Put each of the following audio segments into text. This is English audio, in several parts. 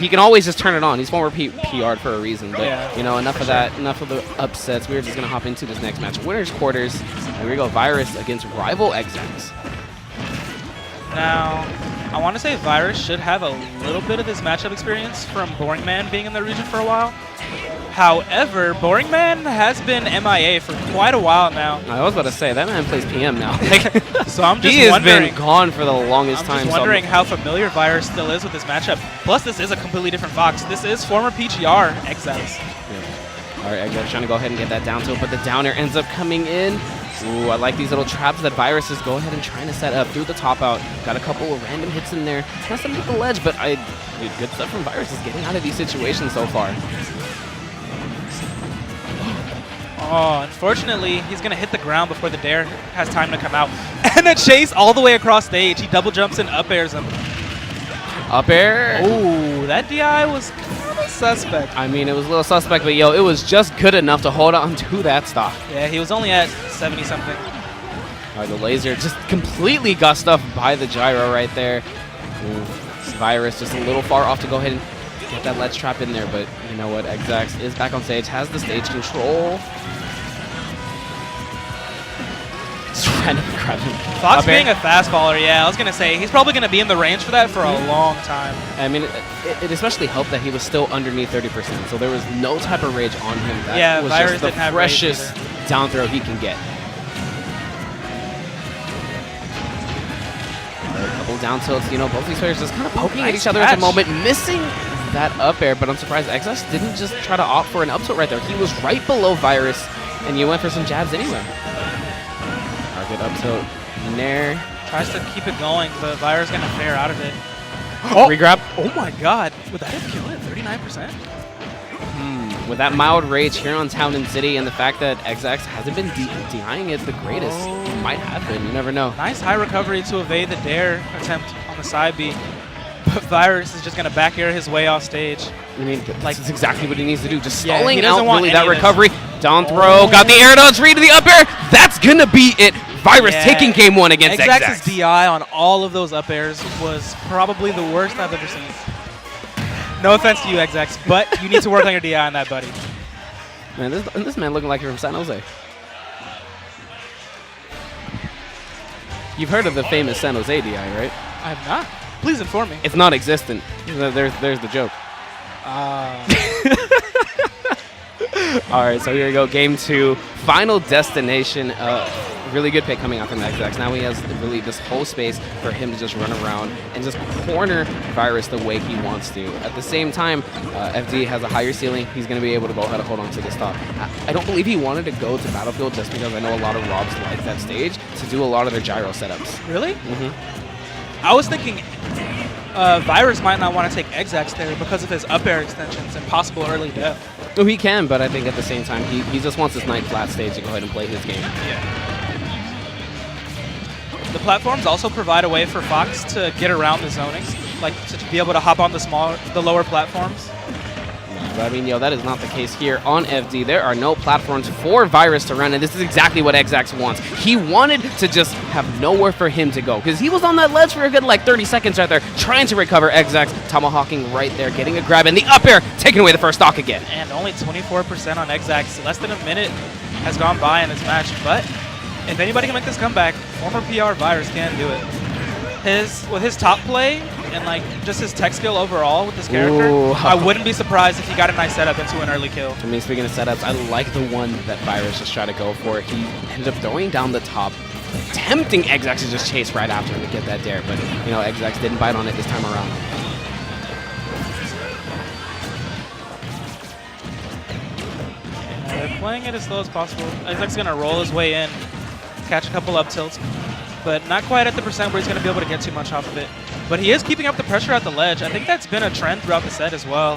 he can always just turn it on. He's former PR'd for a reason. But, you know, enough of that. Enough of the upsets. We're just going to hop into this next match. Winners quarters. And here we go. Virus against rival Xzax. Now, I want to say Virus should have a little bit of this matchup experience from Boring Man being in the region for a while. However, Boring Man has been MIA for quite a while now. I was about to say, that man plays PM now. So I'm just he wondering. He has been gone for the longest time. I'm just wondering how familiar Virus still is with this matchup. Plus, this is a completely different Fox. This is former PGR Xzax. Yeah. All right, Xzax trying to go ahead and get that down tilt, but the downer ends up coming in. Ooh, I like these little traps that Virus is go ahead and trying to set up through the top out. Got a couple of random hits in there. Tries to make the ledge, but dude, good stuff from Virus is getting out of these situations so far. Oh, unfortunately, he's going to hit the ground before the dare has time to come out. And a chase all the way across stage. He double jumps and up airs him. Up air? Oh, that DI was kind of suspect. I mean, it was a little suspect, but yo, it was just good enough to hold on to that stock. Yeah, he was only at 70-something. All right, the laser just completely got stuffed by the gyro right there. Ooh, Virus just a little far off to go ahead and get that ledge trap in there, but you know what? Xzax is back on stage, has the stage control. Just randomly grab him. Fox being a fast faller, yeah, I was going to say, he's probably going to be in the range for that for a long time. I mean, it especially helped that he was still underneath 30%, so there was no type of rage on him. That was Virus just the freshest down throw he can get. A couple down tilts, you know, both these players just kind of poking at each other at the moment, missing that up air, but I'm surprised Xzax didn't just try to opt for an up tilt right there. He was right below Virus, and you went for some jabs anyway. Good up tilt in there. Tries to keep it going, but Virus going to fare out of it. Oh, regrab. Oh my god. Would that have killed it? 39%? With that mild rage here on Town and City and the fact that Xzax hasn't been DIing it the greatest, it might have been. You never know. Nice high recovery to evade the dare attempt on the side B. But Virus is just going to back air his way off stage. I mean, like, that's exactly what he needs to do. Just stalling out really that recovery. Down throw. Got the air dodge read to the up air. That's going to be it. Virus taking game one against Xzax. Xzax's DI on all of those up airs was probably the worst I've ever seen. No offense to you, Xzax, but you need to work on your DI on that, buddy. Man, this man looking like you're from San Jose. You've heard of the famous San Jose DI, right? I have not. Please inform me. It's non-existent. There's the joke. All right, so here we go. Game 2, Final Destination. Really good pick coming out from Xzax. Now he has really this whole space for him to just run around and just corner Virus the way he wants to. At the same time, FD has a higher ceiling. He's going to be able to go ahead and hold on to the stock. I don't believe he wanted to go to Battlefield just because I know a lot of RoBs like that stage to do a lot of their gyro setups. Really? I was thinking Virus might not want to take Xzax there because of his up air extensions and possible early death. Oh, he can, but I think at the same time, he just wants this night flat stage to go ahead and play his game. Yeah. The platforms also provide a way for Fox to get around the zoning, like to be able to hop on the lower platforms. But I mean, yo, that is not the case here on FD. There are no platforms for Virus to run, and this is exactly what Xzax wants. He wanted to just have nowhere for him to go, because he was on that ledge for a good, like, 30 seconds right there, trying to recover. Xzax tomahawking right there, getting a grab, and the up air, taking away the first stock again. And only 24% on Xzax. Less than a minute has gone by in this match, but if anybody can make this comeback, former PR Virus can do it. With his top play and like just his tech skill overall with this character, I wouldn't be surprised if he got a nice setup into an early kill. I mean, speaking of setups, I like the one that Virus just tried to go for. He ended up throwing down the top, tempting Xzax to just chase right after him to get that dare, but you know, Xzax didn't bite on it this time around. They're playing it as slow as possible. Xzax is going to roll his way in, catch a couple up tilts, but not quite at the percent where he's going to be able to get too much off of it. But he is keeping up the pressure at the ledge. I think that's been a trend throughout the set as well.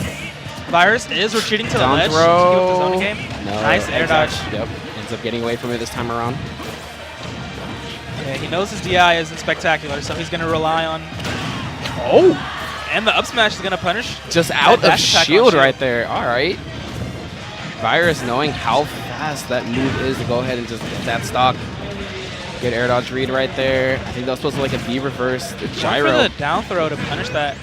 Virus is retreating to the ledge to keep up the zoning game. No, nice air dodge. Yep, ends up getting away from it this time around. Yeah, he knows his DI isn't spectacular, so he's going to rely on... And the up smash is going to punish. Just out of shield right there. All right. Virus knowing how fast that move is to go ahead and just get that stock. Good air dodge read right there. I think that was supposed to like a B reverse. The gyro. For the down throw to punish that.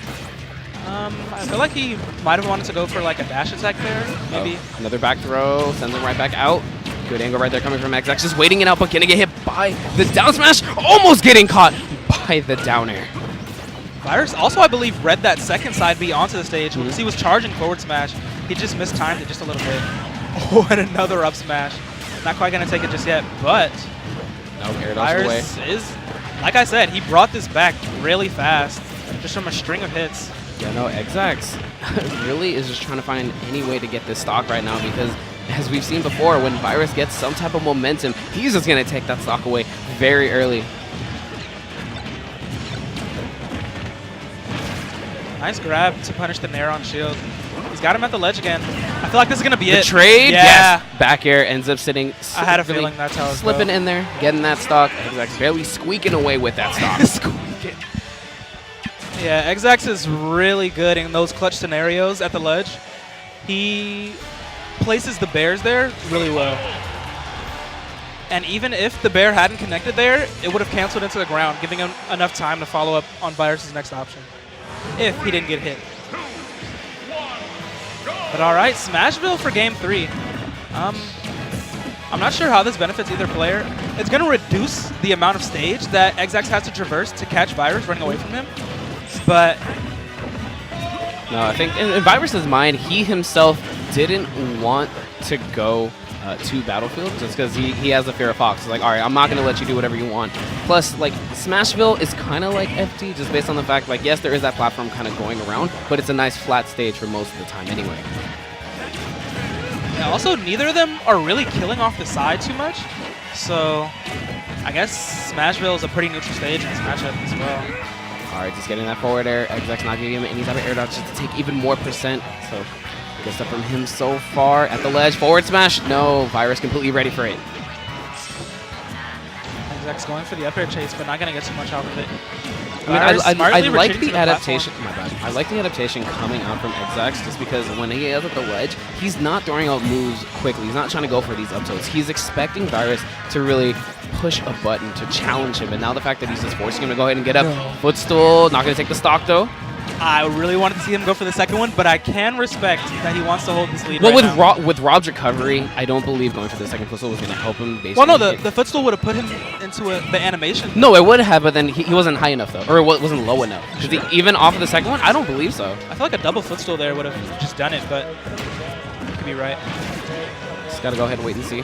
I feel like he might have wanted to go for like a dash attack there, maybe. Oh, another back throw, sends him right back out. Good angle right there coming from Xzax, just waiting it out, but gonna get hit by the down smash, almost getting caught by the down air. Virus also, I believe, read that second side B onto the stage because he was charging forward smash. He just mistimed it just a little bit. Oh, and another up smash. Not quite gonna take it just yet, but Virus is, like I said, he brought this back really fast, just from a string of hits. Yeah, no, Xzax really is just trying to find any way to get this stock right now because, as we've seen before, when Virus gets some type of momentum, he's just going to take that stock away very early. Nice grab to punish the Nair on shield. He's got him at the ledge again. I feel like this is going to be it. The trade? Yeah. Yes. Back air ends up sitting. I had a feeling that's how it's slipping in there, getting that stock. Xzax barely squeaking away with that stock. Squeaking. Yeah, Xzax is really good in those clutch scenarios at the ledge. He places the bears there really well. And even if the bear hadn't connected there, it would have canceled into the ground, giving him enough time to follow up on Virus's next option, if he didn't get hit. But all right, Smashville for game 3. I'm not sure how this benefits either player. It's going to reduce the amount of stage that Xzax has to traverse to catch Virus running away from him. But no, I think in Virus's mind, he himself didn't want to go to Battlefield just because he has the fear of Fox. He's like, all right, I'm not going to let you do whatever you want. Plus, like, Smashville is kind of like FT just based on the fact, like, yes, there is that platform kind of going around, but it's a nice flat stage for most of the time anyway. Yeah, also, neither of them are really killing off the side too much. So I guess Smashville is a pretty neutral stage in this matchup as well. All right, just getting that forward air. Xzax not giving him any type of air dodge just to take even more percent. So good stuff from him so far at the ledge. Forward smash. No, Virus completely ready for it. Xzax going for the up air chase, but not going to get too much out of it. I like the adaptation. My bad. I like the adaptation coming out from Xzax just because when he is at the ledge, he's not throwing out moves quickly. He's not trying to go for these up tilts. He's expecting Virus to really push a button to challenge him. And now the fact that he's just forcing him to go ahead and get up. No. Footstool. Not going to take the stock though. I really wanted to see him go for the second one, but I can respect that he wants to hold this lead. Well, right with R.O.B's recovery, I don't believe going for the second footstool was going to help him. Well, no, the footstool would have put him into the animation. No, it would have, but then he wasn't high enough, though. Or it wasn't low enough. Because even off of the second one, I don't believe so. I feel like a double footstool there would have just done it, but you could be right. Just got to go ahead and wait and see.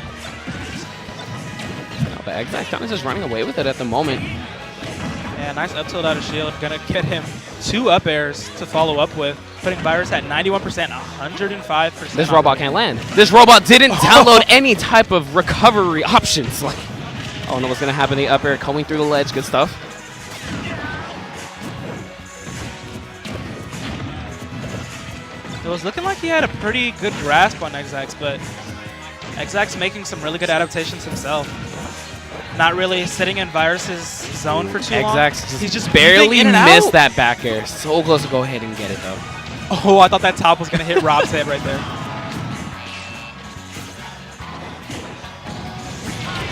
No, but Xzax kind of just running away with it at the moment. Yeah, nice up tilt out of shield. Gonna get him 2 up airs to follow up with, putting Virus at 91%, 105%. This robot can't land. This robot didn't download any type of recovery options. Like, I don't know what's gonna happen. The up air coming through the ledge. Good stuff. It was looking like he had a pretty good grasp on Xzax, but Xzax making some really good adaptations himself. Not really sitting in Virus's zone for too long. Xzax he's just barely missed that back air. So close to go ahead and get it, though. Oh, I thought that top was going to hit R.O.B's head right there.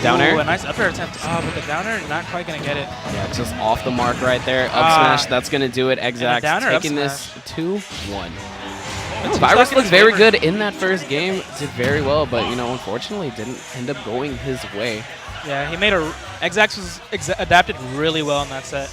Down air? A nice up air attempt. Oh, but the down air not quite going to get it. Yeah, just off the mark right there. Up smash, that's going to do it. Xzax taking this 2-1. Virus looked very good in that first game. Did very well, but, you know, unfortunately didn't end up going his way. Yeah, he made Xzax was adapted really well in that set.